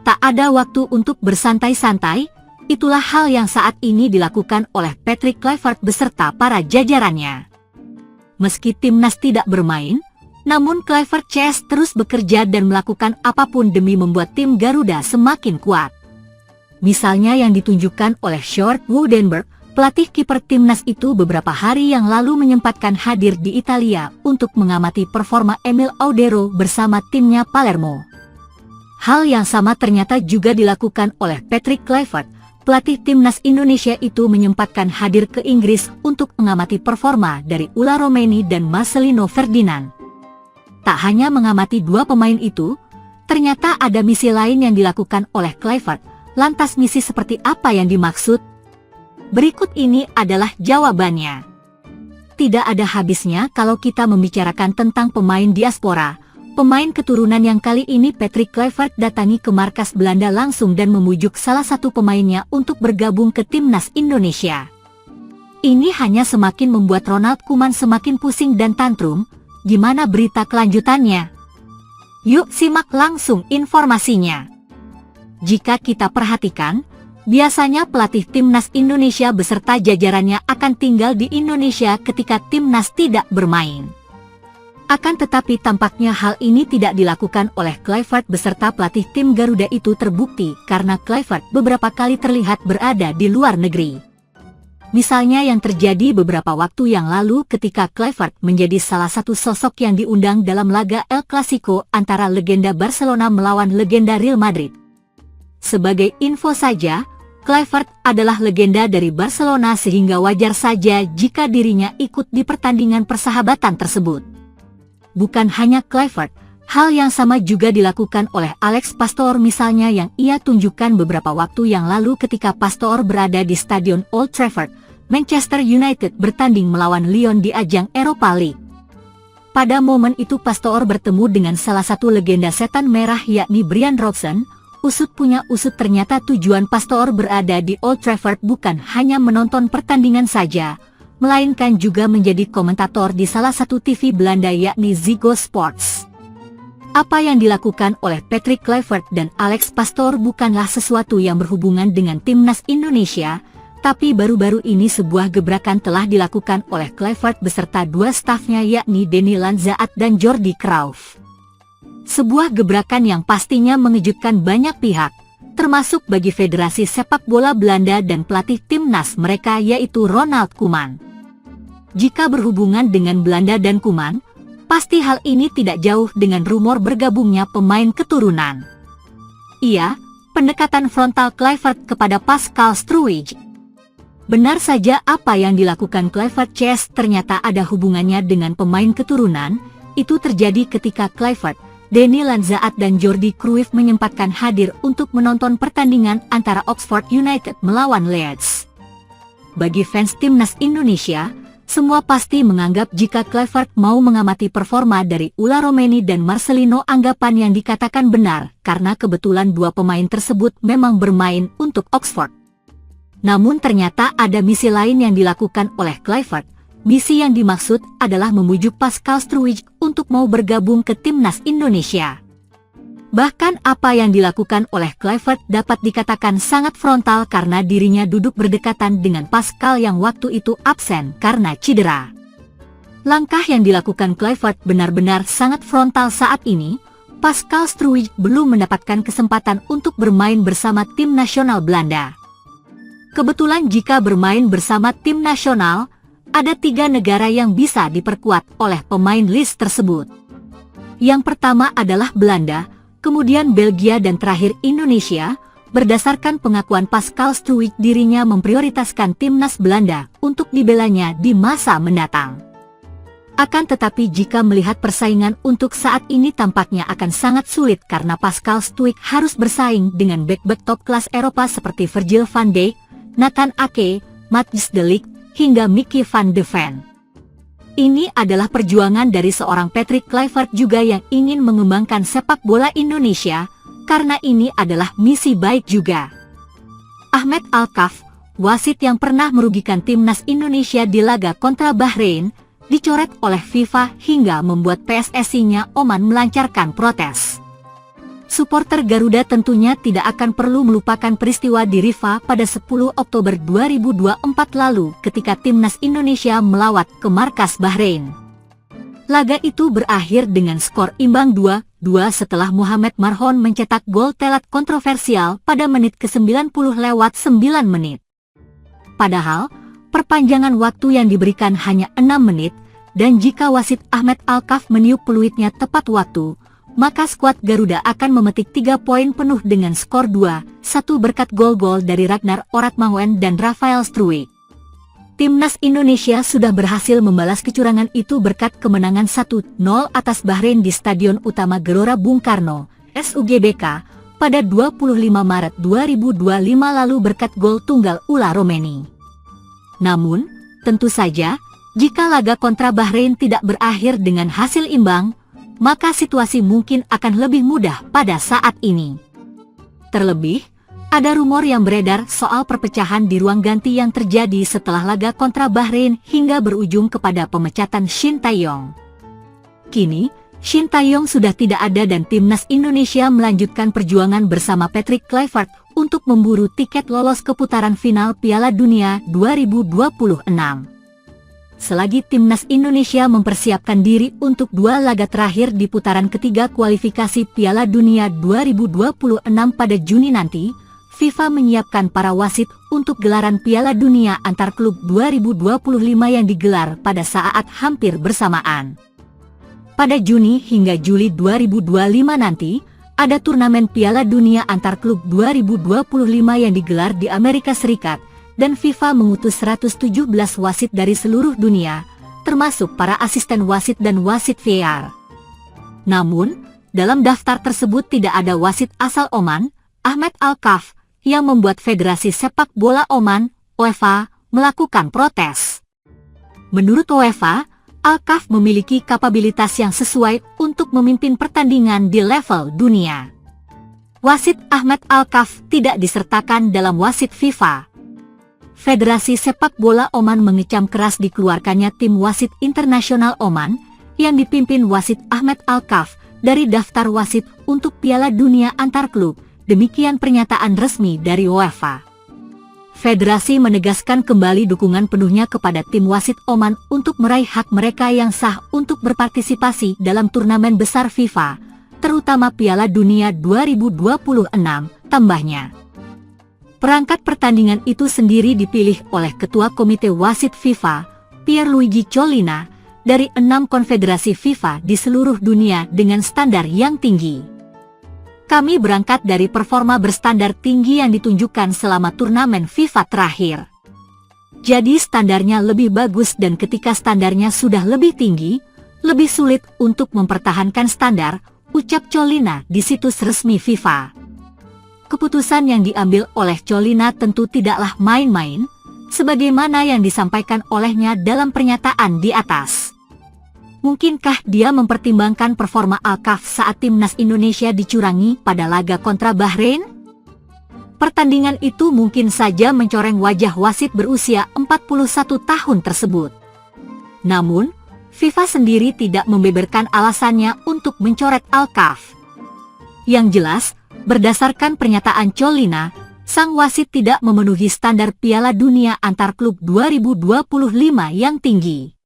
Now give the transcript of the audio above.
Tak ada waktu untuk bersantai-santai, itulah hal yang saat ini dilakukan oleh Patrick Kluivert beserta para jajarannya. Meski timnas tidak bermain, namun Kluivert CS terus bekerja dan melakukan apapun demi membuat tim Garuda semakin kuat. Misalnya yang ditunjukkan oleh Sjoerd Woudenberg, pelatih kiper timnas itu beberapa hari yang lalu menyempatkan hadir di Italia untuk mengamati performa Emil Audero bersama timnya Palermo. Hal yang sama ternyata juga dilakukan oleh Patrick Kluivert. Pelatih timnas Indonesia itu menyempatkan hadir ke Inggris untuk mengamati performa dari Ula Romeni dan Marcelino Ferdinand. Tak hanya mengamati dua pemain itu, ternyata ada misi lain yang dilakukan oleh Kluivert. Lantas misi seperti apa yang dimaksud? Berikut ini adalah jawabannya. Tidak ada habisnya kalau kita membicarakan tentang pemain diaspora. Pemain keturunan yang kali ini Patrick Kluivert datangi ke markas Belanda langsung dan memujuk salah satu pemainnya untuk bergabung ke timnas Indonesia. Ini hanya semakin membuat Ronald Koeman semakin pusing dan tantrum. Gimana berita kelanjutannya? Yuk simak langsung informasinya. Jika kita perhatikan, biasanya pelatih timnas Indonesia beserta jajarannya akan tinggal di Indonesia ketika timnas tidak bermain. Akan tetapi tampaknya hal ini tidak dilakukan oleh Kluivert beserta pelatih tim Garuda itu terbukti karena Kluivert beberapa kali terlihat berada di luar negeri. Misalnya yang terjadi beberapa waktu yang lalu ketika Kluivert menjadi salah satu sosok yang diundang dalam laga El Clasico antara legenda Barcelona melawan legenda Real Madrid. Sebagai info saja, Kluivert adalah legenda dari Barcelona sehingga wajar saja jika dirinya ikut di pertandingan persahabatan tersebut. Bukan hanya Kluivert, hal yang sama juga dilakukan oleh Alex Pastoor misalnya yang ia tunjukkan beberapa waktu yang lalu ketika Pastoor berada di Stadion Old Trafford, Manchester United bertanding melawan Lyon di ajang Europa League. Pada momen itu Pastoor bertemu dengan salah satu legenda setan merah yakni Brian Robson. Usut punya usut ternyata tujuan Pastoor berada di Old Trafford bukan hanya menonton pertandingan saja, melainkan juga menjadi komentator di salah satu TV Belanda yakni Ziggo Sports. Apa yang dilakukan oleh Patrick Kluivert dan Alex Pastoor bukanlah sesuatu yang berhubungan dengan timnas Indonesia, tapi baru-baru ini sebuah gebrakan telah dilakukan oleh Kluivert beserta dua stafnya yakni Denny Lanzaat dan Jordi Cruyff. Sebuah gebrakan yang pastinya mengejutkan banyak pihak, termasuk bagi Federasi Sepak Bola Belanda dan pelatih timnas mereka yaitu Ronald Koeman. Jika berhubungan dengan Belanda dan Koeman, pasti hal ini tidak jauh dengan rumor bergabungnya pemain keturunan. Iya, pendekatan frontal Kluivert kepada Pascal Struijk. Benar saja apa yang dilakukan Kluivert CS ternyata ada hubungannya dengan pemain keturunan. Itu terjadi ketika Kluivert, Denny Lanzaat dan Jordi Cruyff menyempatkan hadir untuk menonton pertandingan antara Oxford United melawan Leeds. Bagi fans timnas Indonesia, semua pasti menganggap jika Kluivert mau mengamati performa dari Ula Romeni dan Marcelino anggapan yang dikatakan benar karena kebetulan dua pemain tersebut memang bermain untuk Oxford. Namun ternyata ada misi lain yang dilakukan oleh Kluivert. Misi yang dimaksud adalah memujuk Pascal Struijk untuk mau bergabung ke timnas Indonesia. Bahkan apa yang dilakukan oleh Kluivert dapat dikatakan sangat frontal karena dirinya duduk berdekatan dengan Pascal yang waktu itu absen karena cedera. Langkah yang dilakukan Kluivert benar-benar sangat frontal saat ini. Pascal Struijk belum mendapatkan kesempatan untuk bermain bersama tim nasional Belanda. Kebetulan jika bermain bersama tim nasional, ada 3 negara yang bisa diperkuat oleh pemain list tersebut. Yang pertama adalah Belanda, kemudian Belgia dan terakhir Indonesia. Berdasarkan pengakuan Pascal Struijk, dirinya memprioritaskan timnas Belanda untuk dibelanya di masa mendatang. Akan tetapi jika melihat persaingan untuk saat ini tampaknya akan sangat sulit karena Pascal Struijk harus bersaing dengan bek-bek top kelas Eropa seperti Virgil van Dijk, Nathan Ake, Matthijs de Ligt, hingga Mickey van de Ven. Ini adalah perjuangan dari seorang Patrick Kluivert juga yang ingin mengembangkan sepak bola Indonesia, karena ini adalah misi baik juga. Ahmed Al-Kaf, wasit yang pernah merugikan timnas Indonesia di laga kontra Bahrain, dicoret oleh FIFA hingga membuat PSSI-nya Oman melancarkan protes. Supporter Garuda tentunya tidak akan perlu melupakan peristiwa di Rifa pada 10 Oktober 2024 lalu ketika Timnas Indonesia melawat ke markas Bahrain. Laga itu berakhir dengan skor imbang 2-2 setelah Muhammad Marhon mencetak gol telat kontroversial pada menit ke-90 lewat 9 menit. Padahal, perpanjangan waktu yang diberikan hanya 6 menit, dan jika wasit Ahmed Alkaf meniup peluitnya tepat waktu, maka skuad Garuda akan memetik 3 poin penuh dengan skor 2-1 berkat gol-gol dari Ragnar Oratmangoen dan Rafael Struijk. Timnas Indonesia sudah berhasil membalas kecurangan itu berkat kemenangan 1-0 atas Bahrain di Stadion Utama Gelora Bung Karno, SUGBK, pada 25 Maret 2025 lalu berkat gol tunggal Ula Romeni. Namun, tentu saja, jika laga kontra Bahrain tidak berakhir dengan hasil imbang, maka situasi mungkin akan lebih mudah pada saat ini. Terlebih, ada rumor yang beredar soal perpecahan di ruang ganti yang terjadi setelah laga kontra Bahrain hingga berujung kepada pemecatan Shin Tae-yong. Kini, Shin Tae-yong sudah tidak ada dan Timnas Indonesia melanjutkan perjuangan bersama Patrick Kluivert untuk memburu tiket lolos ke putaran final Piala Dunia 2026. Selagi Timnas Indonesia mempersiapkan diri untuk 2 laga terakhir di putaran ketiga kualifikasi Piala Dunia 2026 pada Juni nanti, FIFA menyiapkan para wasit untuk gelaran Piala Dunia antar klub 2025 yang digelar pada saat hampir bersamaan. Pada Juni hingga Juli 2025 nanti, ada turnamen Piala Dunia antar klub 2025 yang digelar di Amerika Serikat, dan FIFA mengutus 117 wasit dari seluruh dunia, termasuk para asisten wasit dan wasit VAR. Namun, dalam daftar tersebut tidak ada wasit asal Oman, Ahmed Alkaf, yang membuat Federasi Sepak Bola Oman, UEFA, melakukan protes. Menurut UEFA, Alkaf memiliki kapabilitas yang sesuai untuk memimpin pertandingan di level dunia. Wasit Ahmed Alkaf tidak disertakan dalam wasit FIFA. Federasi Sepak Bola Oman mengecam keras dikeluarkannya tim wasit internasional Oman, yang dipimpin wasit Ahmed Alkaf, dari daftar wasit untuk Piala Dunia antar klub. Demikian pernyataan resmi dari UEFA. Federasi menegaskan kembali dukungan penuhnya kepada tim wasit Oman untuk meraih hak mereka yang sah untuk berpartisipasi dalam turnamen besar FIFA, terutama Piala Dunia 2026, tambahnya. Perangkat pertandingan itu sendiri dipilih oleh Ketua Komite Wasit FIFA, Pierluigi Collina, dari 6 konfederasi FIFA di seluruh dunia dengan standar yang tinggi. Kami berangkat dari performa berstandar tinggi yang ditunjukkan selama turnamen FIFA terakhir. Jadi standarnya lebih bagus dan ketika standarnya sudah lebih tinggi, lebih sulit untuk mempertahankan standar, ucap Collina di situs resmi FIFA. Keputusan yang diambil oleh Collina tentu tidaklah main-main, sebagaimana yang disampaikan olehnya dalam pernyataan di atas. Mungkinkah dia mempertimbangkan performa Alkaf saat Timnas Indonesia dicurangi pada laga kontra Bahrain? Pertandingan itu mungkin saja mencoreng wajah wasit berusia 41 tahun tersebut. Namun, FIFA sendiri tidak membeberkan alasannya untuk mencoret Alkaf. Yang jelas, berdasarkan pernyataan Collina, sang wasit tidak memenuhi standar Piala Dunia antar klub 2025 yang tinggi.